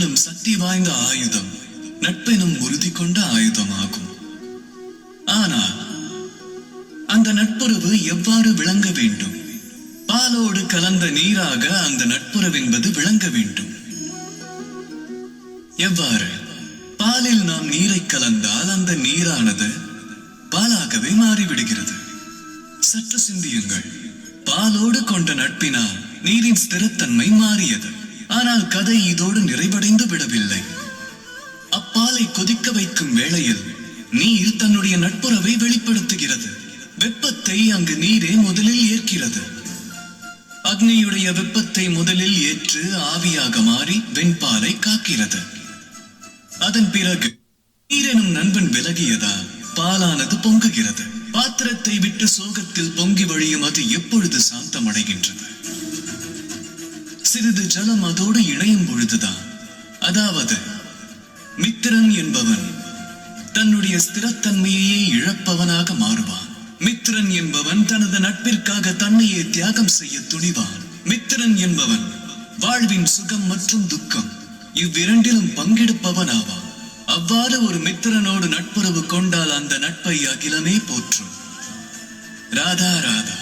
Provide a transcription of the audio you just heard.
வெல்லும் சக்தி வாய்ந்த ஆயுதம் நட்பெனும் உறுதி கொண்ட ஆயுதமாகும். ஆனால் அந்த நட்புறவு எவ்வாறு விளங்க வேண்டும்? பாலோடு கலந்த நீராக அந்த நட்புறவென்பது விளங்க வேண்டும். எவ்வாறு? பாலில் நாம் நீரை கலந்தால் அந்த நீரானது பாலாகவே மாறிவிடுகிறது. சற்று சிந்தியுங்கள். பாலோடு கொண்ட நட்பினால் நீரின் ஸ்திரத்தன்மை மாறியது. ஆனால் கதை இதோடு நிறைவடைந்து விடவில்லை. அப்பாலை கொதிக்க வைக்கும் வேளையில் நீர் தன்னுடைய நட்புறவை வெளிப்படுத்துகிறது. வெப்பத்தை அங்கு நீரே முதலில் ஏற்கிறது. அக்னியுடைய வெப்பத்தை முதலில் ஏற்று ஆவியாக மாறி வெண்பாலை காக்கிறது. அதன் பிறகு நீரெனும் நண்பன் விலகியதால் பாலானது பொங்குகிறது. பாத்திரத்தை விட்டு சோகத்தில் பொங்கி வழியும் அது எப்பொழுது சாந்தமடைகின்றது? சிறிது ஜலம் அதோடு இணையும் பொழுதுதான். அதாவது மித்திரன் என்பவன் தன்னுடைய ஸ்திரத்தன்மையே இழப்பவனாக மாறுவான். மித்திரன் என்பவன் தனது நட்பிற்காக தன்னையே தியாகம் செய்ய துணிவான். மித்திரன் என்பவன் வாழ்வின் சுகம் மற்றும் துக்கம் இவ்விரண்டிலும் பங்கெடுப்பவன் ஆவான். அவ்வாறு ஒரு மித்திரனோடு நட்புறவு கொண்டால் அந்த நட்பை அகிலமே போற்றும். ராதா ராதா.